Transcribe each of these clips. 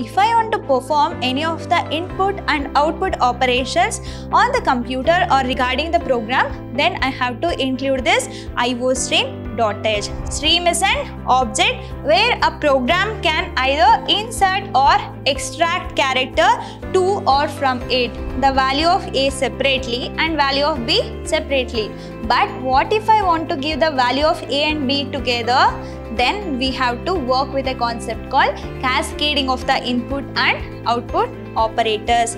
If I want to perform any of the input and output operations on the computer or regarding the program, then I have to include this iostream.h. Stream is an object where a program can either insert or extract character to or from it, the value of A separately and value of B separately. But what if I want to give the value of A and B together? Then we have to work with a concept called cascading of the input and output operators.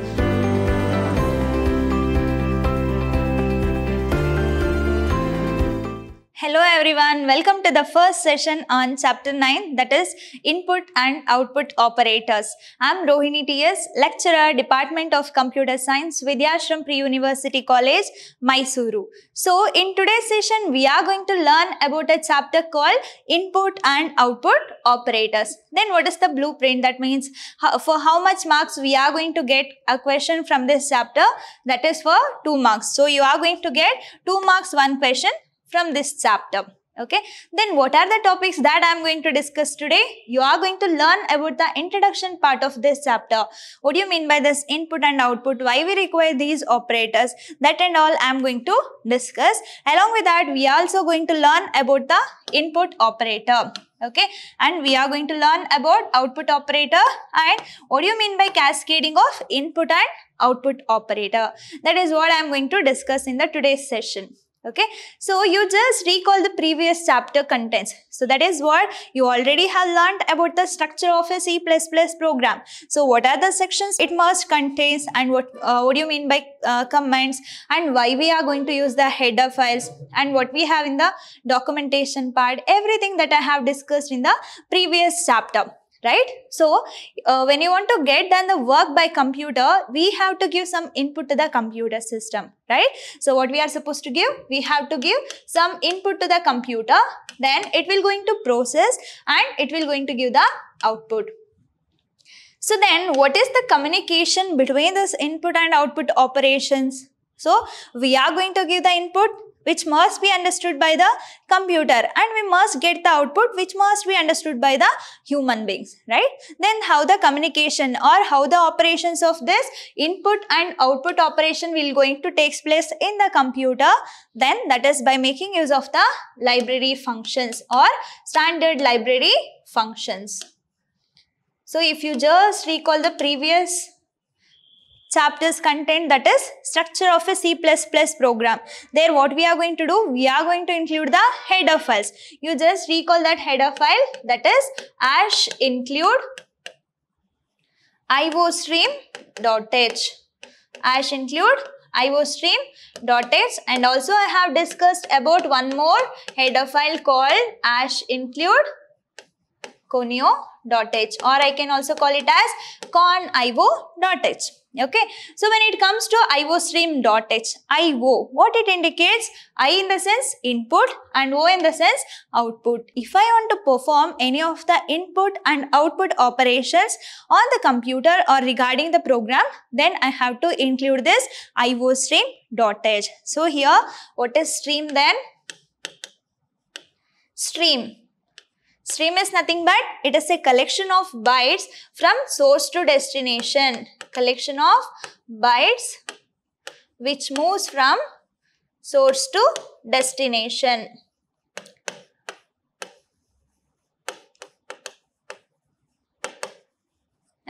Hello everyone, welcome to the first session on chapter 9, that is input and output operators. I am Rohini TS, lecturer, Department of Computer Science, Vidyashram Pre-University College, Mysuru. So in today's session, we are going to learn about a chapter called input and output operators. Then what is the blueprint? That means for how much marks we are going to get a question from this chapter, that is for 2 marks. So you are going to get 2 marks, 1 question from this chapter. Okay, then what are the topics that I am going to discuss today? You are going to learn about the introduction part of this chapter. What do you mean by this input and output? Why we require these operators? That and all I am going to discuss. Along with that, we are also going to learn about the input operator. Okay, and we are going to learn about output operator and what do you mean by cascading of input and output operator. That is what I am going to discuss in the today's session. Okay, so you just recall the previous chapter contents. So that is what you already have learned about the structure of a C++ program. So what are the sections it must contain and what do you mean by commands and why we are going to use the header files and what we have in the documentation part, everything that I have discussed in the previous chapter. Right? So, when you want to get done the work by computer, we have to give some input to the computer system, right? So, what we are supposed to give? We have to give some input to the computer, then it will going to process and it will going to give the output. So, then what is the communication between this input and output operations? So, we are going to give the input which must be understood by the computer and we must get the output which must be understood by the human beings, right? Then how the communication or how the operations of this input and output operation will going to take place in the computer, then that is by making use of the library functions or standard library functions. So if you just recall the previous chapter's content, that is structure of a C++ program. There what we are going to do? We are going to include the header files. You just recall that header file, that is #include iostream.h. #include iostream.h, and also I have discussed about one more header file called #include conio.h, or I can also call it as conio.h. Okay, so when it comes to iostream.h, IO, what it indicates? I in the sense input and O in the sense output. If I want to perform any of the input and output operations on the computer or regarding the program, then I have to include this iostream.h. So here, what is stream then? Stream. Stream is nothing but it is a collection of bytes from source to destination. Collection of bytes which moves from source to destination.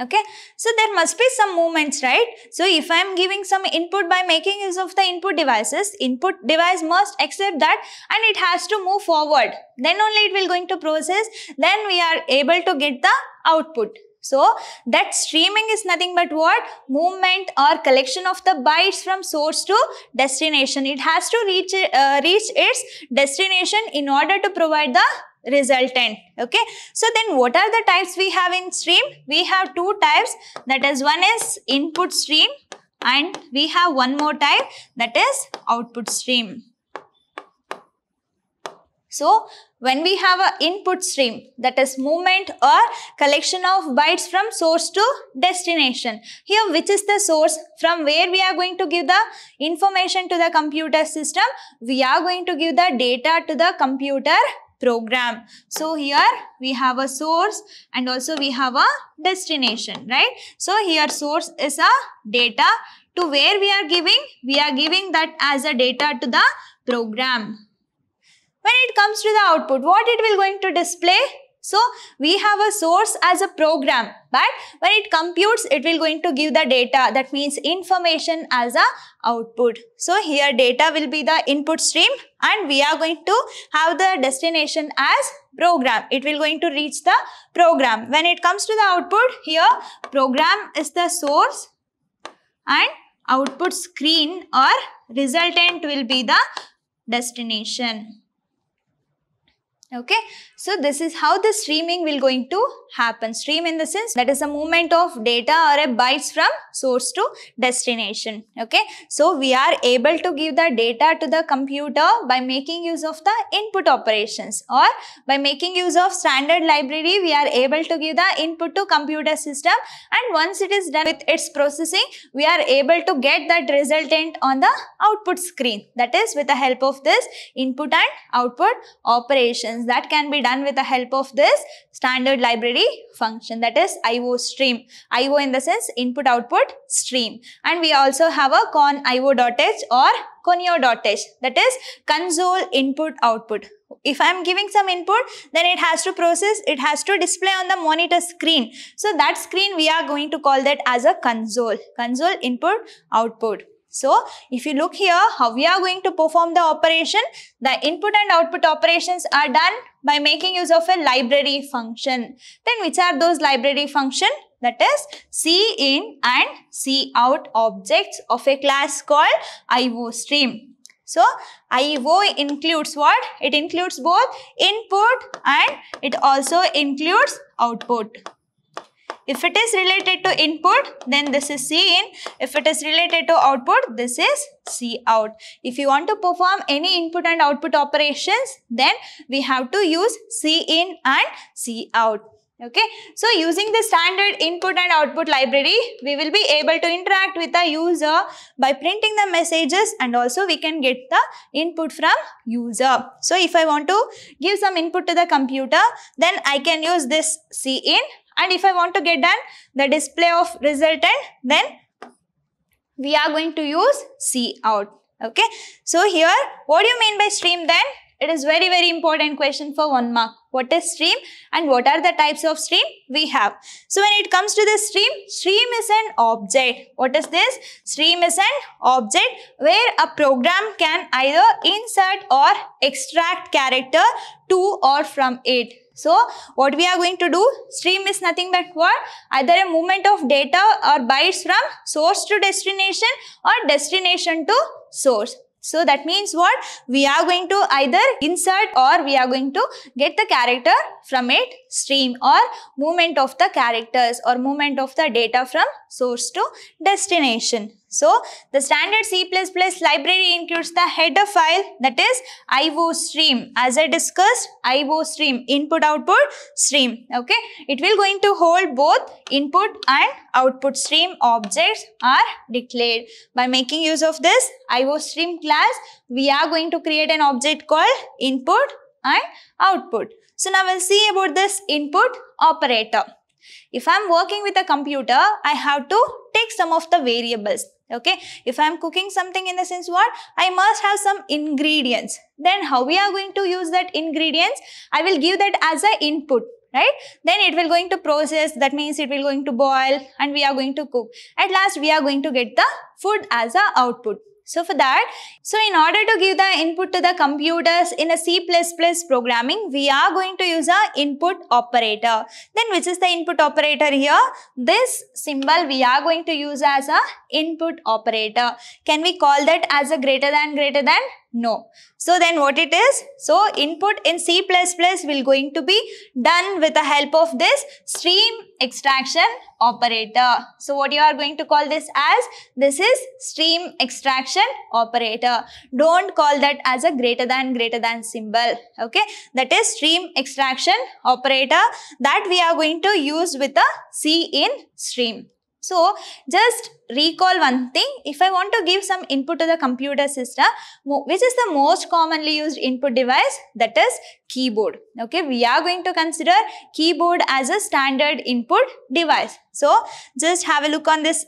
Okay, so there must be some movements, right? So if I am giving some input by making use of the input devices, input device must accept that and it has to move forward. Then only it will going to process. Then we are able to get the output. So that streaming is nothing but what? Movement or collection of the bytes from source to destination. It has to reach its destination in order to provide the resultant. Okay, so then what are the types we have in stream? We have 2 types, that is one is input stream and we have one more type, that is output stream. So when we have an input stream, that is movement or collection of bytes from source to destination. Here which is the source from where we are going to give the information to the computer system? We are going to give the data to the computer program. So here we have a source and also we have a destination, right? So here source is a data to where we are giving that as a data to the program. When it comes to the output, what it will going to display? So we have a source as a program, but when it computes, it will going to give the data, that means information as a output. So here data will be the input stream and we are going to have the destination as program. It will going to reach the program. When it comes to the output, here program is the source and output screen or resultant will be the destination. Okay, so this is how the streaming will going to happen. Stream in the sense that is a movement of data or a bytes from source to destination. Okay, so we are able to give the data to the computer by making use of the input operations, or by making use of standard library we are able to give the input to computer system, and once it is done with its processing we are able to get that resultant on the output screen, that is with the help of this input and output operations. That can be done with the help of this standard library function, that is IO stream. IO in the sense input output stream. And we also have a conio.h or conio.h, that is console input output. If I am giving some input, then it has to process, it has to display on the monitor screen. So that screen we are going to call that as a console input output. So if you look here, how we are going to perform the operation, the input and output operations are done by making use of a library function. Then which are those library function? That is cin and cout objects of a class called IO stream. So IO includes what? It includes both input and it also includes output. If it is related to input, then this is cin. If it is related to output, this is cout. If you want to perform any input and output operations, then we have to use cin and cout. Okay, so using the standard input and output library, we will be able to interact with the user by printing the messages, and also we can get the input from user. So if I want to give some input to the computer, then I can use this cin, and if I want to get done the display of resultant, then we are going to use cout. Okay, so here what do you mean by stream then? It is very important question for 1 mark. What is stream and what are the types of stream we have? So when it comes to this stream is an object. What is this? Stream is an object where a program can either insert or extract character to or from it. So what we are going to do, stream is nothing but what? Either a movement of data or bytes from source to destination or destination to source. So that means what? We are going to either insert or we are going to get the character from it, stream, or movement of the characters or movement of the data from source to destination. So the standard C++ library includes the header file, that is IO stream. As I discussed, IO stream, input output stream. Okay, it will going to hold both input and output stream objects are declared. By making use of this IO stream class, we are going to create an object called input and output. So now we'll see about this input operator. If I am working with a computer, I have to take some of the variables. Okay, if I am cooking something in the sense what? I must have some ingredients. Then how we are going to use that ingredients? I will give that as an input, right? Then it will going to process, that means it will going to boil and we are going to cook. At last we are going to get the food as a output. So for that, in order to give the input to the computers in a C++ programming, we are going to use a input operator. Then which is the input operator here? This symbol we are going to use as a input operator. Can we call that as a greater than? No. So then what it is? So input in C++ will going to be done with the help of this stream extraction operator. So what you are going to call this as? This is stream extraction operator. Don't call that as a greater than symbol. Okay, that is stream extraction operator that we are going to use with the cin stream. So just recall one thing. If I want to give some input to the computer system, which is the most commonly used input device? That is keyboard. Okay, we are going to consider keyboard as a standard input device. So just have a look on this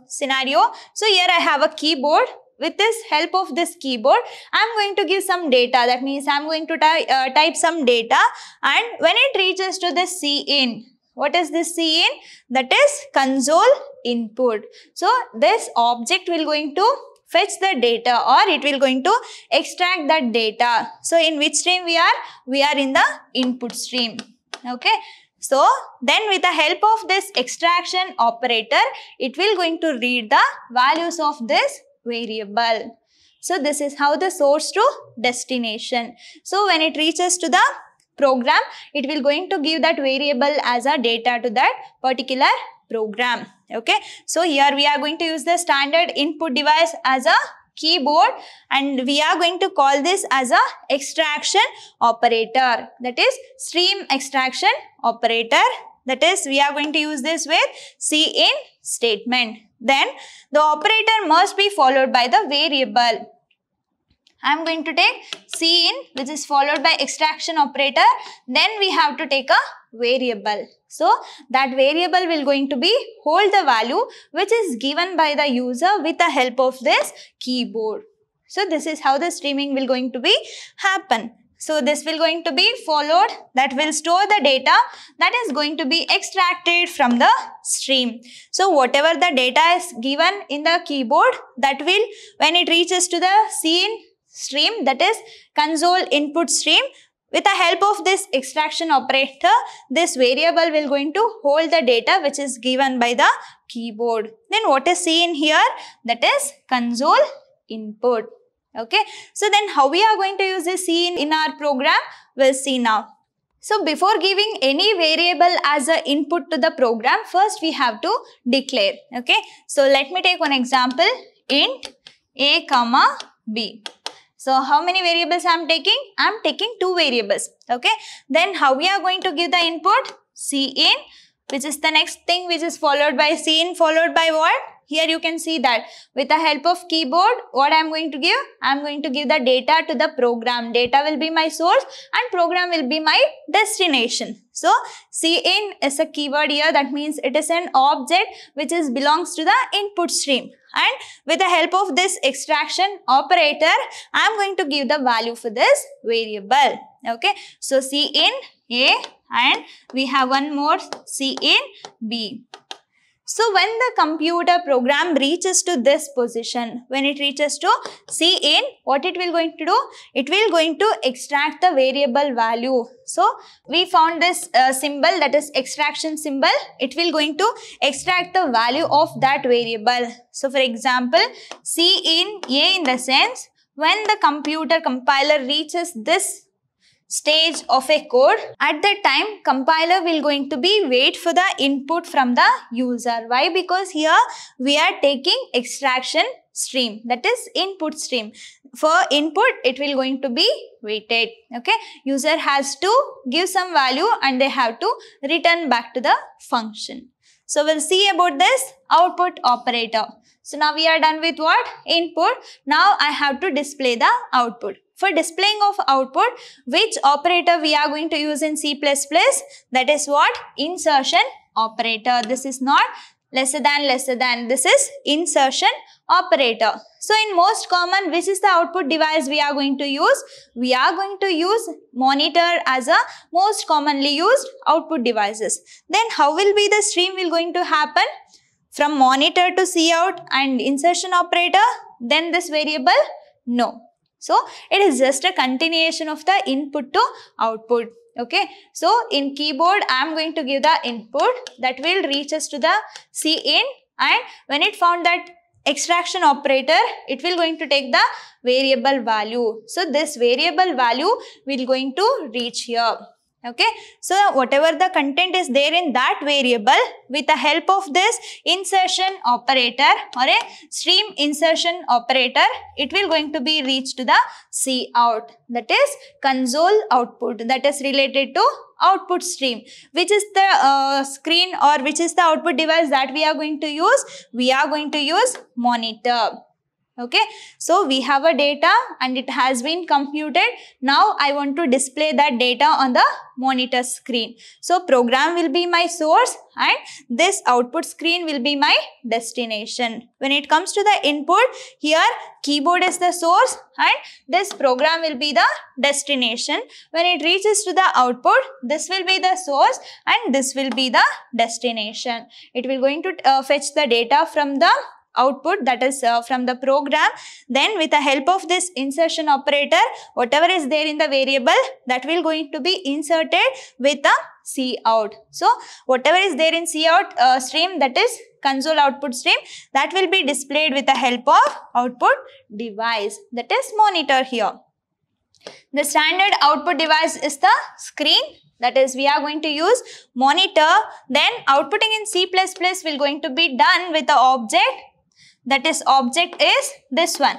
scenario. So here I have a keyboard. With this help of this keyboard, I am going to give some data. That means I am going to type some data, and when it reaches to the Cin, what is this Cin? That is console input. So this object will going to fetch the data, or it will going to extract that data. So in which stream we are? We are in the input stream. Okay. So then with the help of this extraction operator, it will going to read the values of this variable. So this is how the source to destination. So when it reaches to the program, it will going to give that variable as a data to that particular program. Okay. So here we are going to use the standard input device as a keyboard, and we are going to call this as a extraction operator. That is stream extraction operator. That is, we are going to use this with Cin statement. Then the operator must be followed by the variable. I am going to take Cin, which is followed by extraction operator. Then we have to take a variable. So that variable will going to be hold the value which is given by the user with the help of this keyboard. So this is how the streaming will going to be happen. So this will going to be followed, that will store the data that is going to be extracted from the stream. So whatever the data is given in the keyboard, that will, when it reaches to the Cin stream, that is console input stream, with the help of this extraction operator, this variable will going to hold the data which is given by the keyboard. Then what is Cin here? That is console input. Okay, so then how we are going to use this Cin in our program? We'll see now. So before giving any variable as an input to the program, first we have to declare. Okay, so let me take one example, int a comma b. So how many variables I am taking? I am taking 2 variables. Okay, then how we are going to give the input? Cin, which is the next thing which is followed by Cin, followed by what? Here you can see that with the help of keyboard, what I am going to give? I am going to give the data to the program. Data will be my source and program will be my destination. So Cin is a keyword here. That means it is an object which is belongs to the input stream. And with the help of this extraction operator, I am going to give the value for this variable. Okay. So Cin A, and we have one more Cin B. So when the computer program reaches to this position, when it reaches to Cin, what it will going to do? It will going to extract the variable value. So we found this symbol, that is extraction symbol. It will going to extract the value of that variable. So for example, Cin A in the sense, when the computer compiler reaches this stage of a code, at that time compiler will going to be wait for the input from the user. Why? Because here we are taking extraction stream, that is input stream. For input it will going to be waited. Okay, user has to give some value and they have to return back to the function. So we'll see about this output operator. So now we are done with what? Input. Now I have to display the output. For displaying of output, which operator we are going to use in C++? That is what? Insertion operator. This is not lesser than. This is insertion operator. So in most common, which is the output device we are going to use? We are going to use monitor as a most commonly used output devices. Then how will be the stream will going to happen? From monitor to Cout and insertion operator, then this variable? No. So it is just a continuation of the input to output. Okay. So in keyboard, I am going to give the input that will reach us to the Cin, and when it found that extraction operator, it will going to take the variable value. So this variable value will going to reach here. Okay, so whatever the content is there in that variable, with the help of this insertion operator or a stream insertion operator, it will going to be reached to the cout, that is console output, that is related to output stream. Which is the screen or which is the output device that we are going to use? We are going to use monitor. Okay, so we have a data and it has been computed. Now I want to display that data on the monitor screen. So program will be my source and this output screen will be my destination. When it comes to the input, here keyboard is the source and this program will be the destination. When it reaches to the output, this will be the source and this will be the destination. It will going to fetch the data from the output, that is from the program. Then with the help of this insertion operator, whatever is there in the variable, that will going to be inserted with the cout. So whatever is there in cout stream, that is console output stream, that will be displayed with the help of output device, that is monitor here. The standard output device is the screen, that is we are going to use monitor. Then outputting in C++ will going to be done with the object. That is object is this one.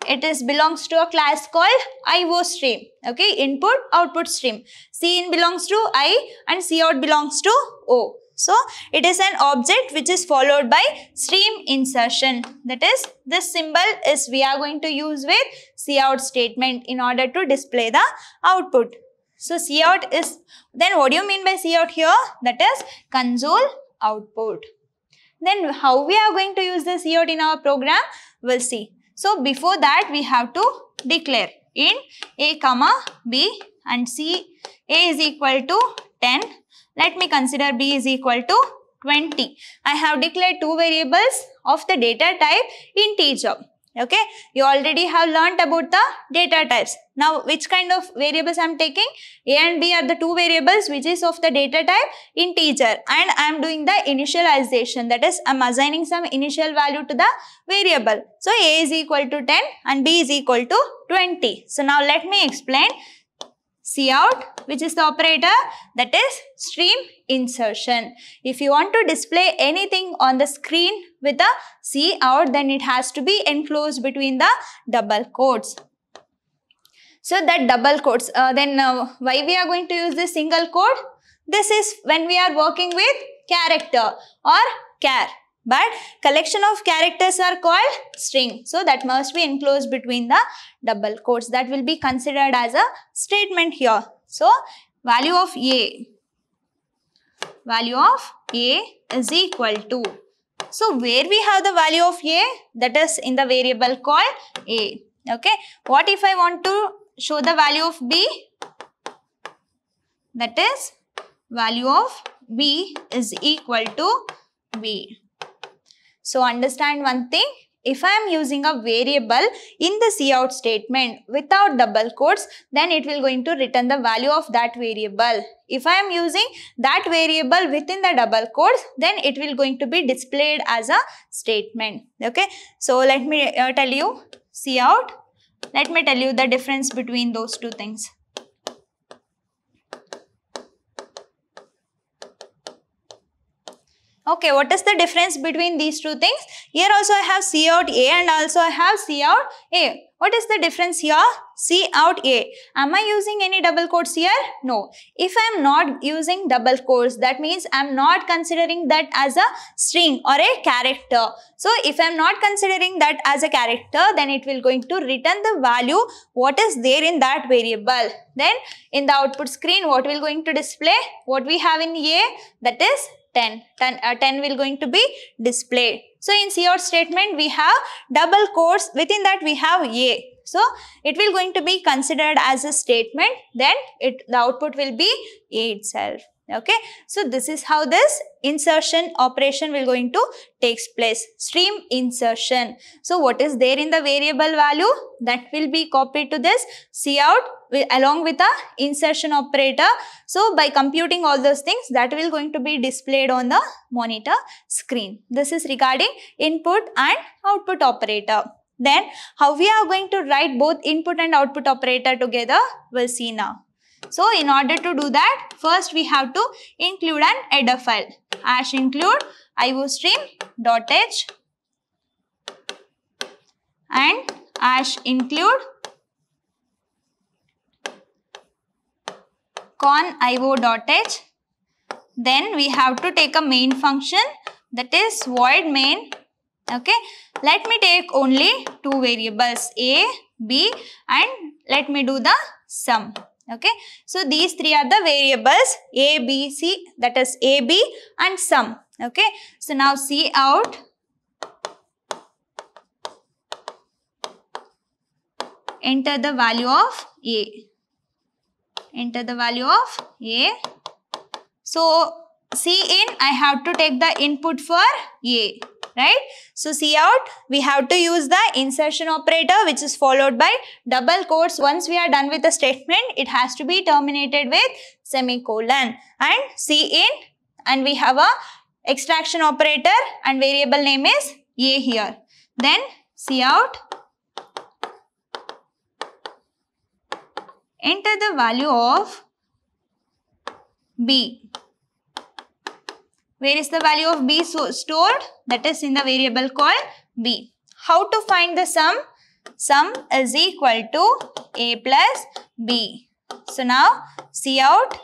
It is belongs to a class called IO stream. Okay, input output stream. Cin belongs to I and Cout belongs to O. So it is an object which is followed by stream insertion. That is this symbol is we are going to use with Cout statement in order to display the output. So Cout is, then what do you mean by Cout here? That is console output. Then how we are going to use the cout in our program? We'll see. So before that we have to declare in a comma b and c, a is equal to 10. Let me consider b is equal to 20. I have declared two variables of the data type integer. Okay, you already have learnt about the data types. Now which kind of variables I am taking? A and B are the two variables which is of the data type integer, and I am doing the initialization, that is I am assigning some initial value to the variable. So A is equal to 10 and B is equal to 20. So now let me explain. Cout, which is the operator, that is stream insertion. If you want to display anything on the screen with a cout, then it has to be enclosed between the double quotes. So that double quotes, why we are going to use this single quote? This is when we are working with character or char. But collection of characters are called string. So that must be enclosed between the double quotes. That will be considered as a statement here. So value of A is equal to. So where we have the value of A? That is in the variable called A. Okay. What if I want to show the value of B? That is value of B is equal to B. So understand one thing, if I am using a variable in the cout statement without double quotes, then it will going to return the value of that variable. If I am using that variable within the double quotes, then it will going to be displayed as a statement. Okay, so let me tell you cout. Let me tell you the difference between those two things. Okay, what is the difference between these two things? Here also I have cout A and also I have cout A. What is the difference here? Cout A. Am I using any double quotes here? No. If I am not using double quotes, that means I am not considering that as a string or a character. So if I am not considering that as a character, then it will going to return the value what is there in that variable. Then in the output screen, what will going to display? What we have in A, that is 10 will going to be displayed. So in cout statement we have double quotes, within that we have A. So it will going to be considered as a statement, then the output will be A itself. Okay, so this is how this insertion operation will going to takes place, stream insertion. So what is there in the variable value, that will be copied to this cout along with the insertion operator. So by computing all those things, that will going to be displayed on the monitor screen. This is regarding input and output operator. Then how we are going to write both input and output operator together, we'll see now. So in order to do that, first we have to include an header file. Hash include iostream.h and hash include conio.h. Then we have to take a main function, that is void main. Okay, let me take only two variables a, b, and let me do the sum. Okay, so these three are the variables a, b, c, that is a, b and sum. Okay, so now cout enter the value of a. Enter the value of a. So cin, I have to take the input for a, right? So cout, we have to use the insertion operator, which is followed by double quotes. Once we are done with the statement, it has to be terminated with semicolon. And cin, and we have a extraction operator and variable name is a here. Then cout enter the value of b. Where is the value of b stored? That is in the variable called b. How to find the sum? Sum is equal to a plus b. So now cout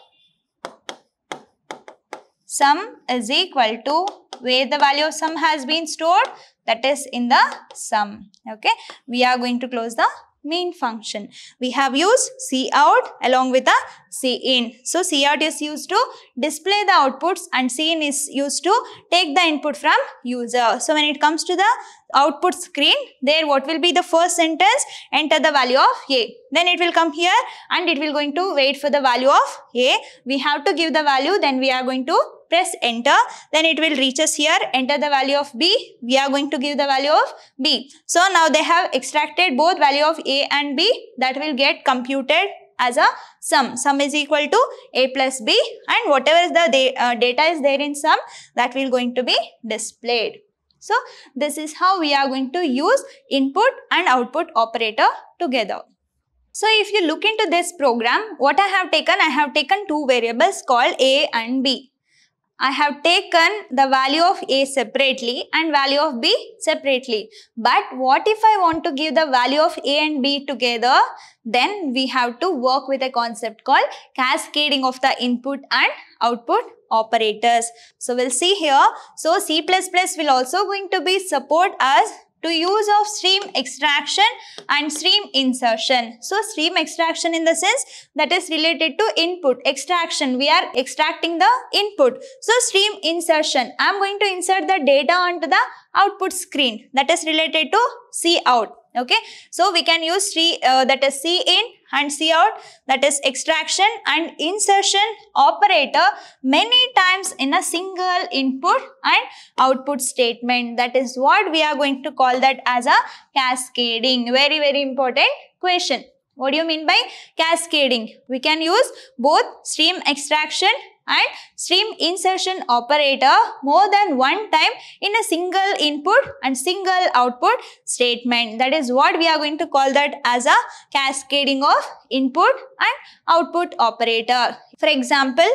sum is equal to where the value of sum has been stored, that is in the sum. Okay, we are going to close the main function. We have used cout along with a cin. So cout is used to display the outputs and cin is used to take the input from user. So when it comes to the output screen, there what will be the first sentence? Enter the value of a. Then it will come here and it will going to wait for the value of a. We have to give the value, then we are going to press enter, then it will reach us here, enter the value of b, we are going to give the value of b. So now they have extracted both value of a and b, that will get computed as a sum. Sum is equal to a plus b, and whatever is the data is there in sum, that will going to be displayed. So this is how we are going to use input and output operator together. So if you look into this program, what I have taken two variables called a and b. I have taken the value of a separately and value of b separately. But what if I want to give the value of a and b together? Then we have to work with a concept called cascading of the input and output operators. So we'll see here. So C++ will also going to be support us to use of stream extraction and stream insertion. So stream extraction in the sense that is related to input. Extraction, we are extracting the input. So stream insertion, I am going to insert the data onto the output screen, that is related to cout. Okay, so we can use that is cin and cout, that is extraction and insertion operator many times in a single input and output statement. That is what we are going to call that as a cascading. Very, very important question. What do you mean by cascading? We can use both stream extraction and stream insertion operator more than one time in a single input and single output statement. That is what we are going to call that as a cascading of input and output operator. For example,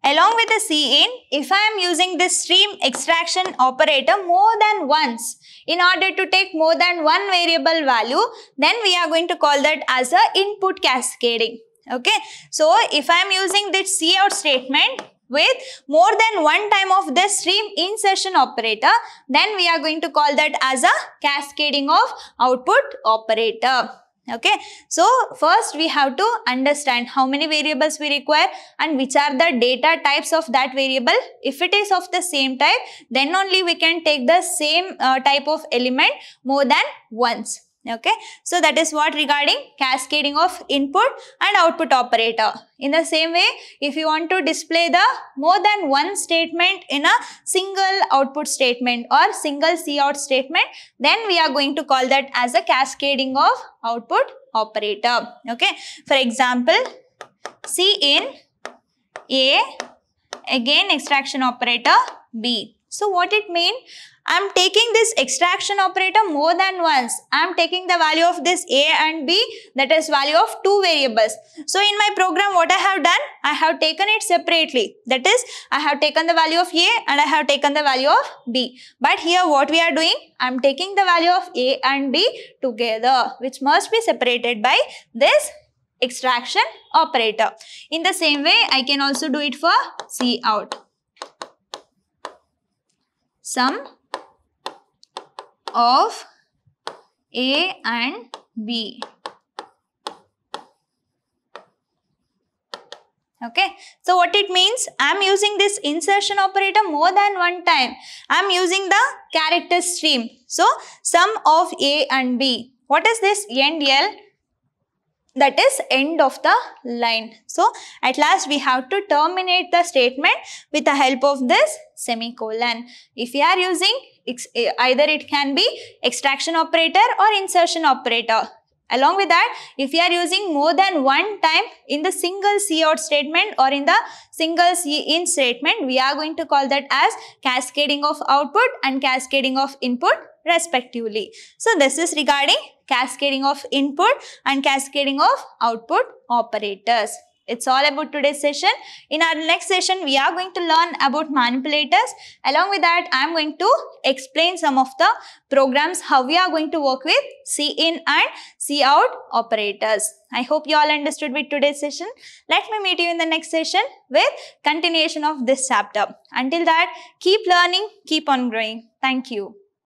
along with the cin, if I am using this stream extraction operator more than once in order to take more than one variable value, then we are going to call that as a input cascading. Okay, so if I am using this cout statement with more than one time of the stream insertion operator, then we are going to call that as a cascading of output operator. Okay, so first we have to understand how many variables we require and which are the data types of that variable. If it is of the same type, then only we can take the same type of element more than once. Okay, so that is what regarding cascading of input and output operator. In the same way, if you want to display the more than one statement in a single output statement or single cout statement, then we are going to call that as a cascading of output operator. Okay, for example, cin A, again extraction operator B. So what it means? I'm taking this extraction operator more than once. I'm taking the value of this A and B, that is value of two variables. So in my program, what I have done, I have taken it separately. That is, I have taken the value of A and I have taken the value of B. But here what we are doing, I'm taking the value of A and B together, which must be separated by this extraction operator. In the same way, I can also do it for Cout. Sum of A and B. Okay, so what it means, I am using this insertion operator more than one time. I am using the character stream. So, sum of A and B. What is this end L? That is end of the line. So, at last we have to terminate the statement with the help of this semicolon. If you are using, either it can be extraction operator or insertion operator. Along with that, if you are using more than one time in the single Cout statement or in the single Cin statement, we are going to call that as cascading of output and cascading of input respectively. So, this is regarding cascading of input and cascading of output operators. It's all about today's session. In our next session, we are going to learn about manipulators. Along with that, I am going to explain some of the programs, how we are going to work with Cin and Cout operators. I hope you all understood with today's session. Let me meet you in the next session with continuation of this chapter. Until that, keep learning, keep on growing. Thank you.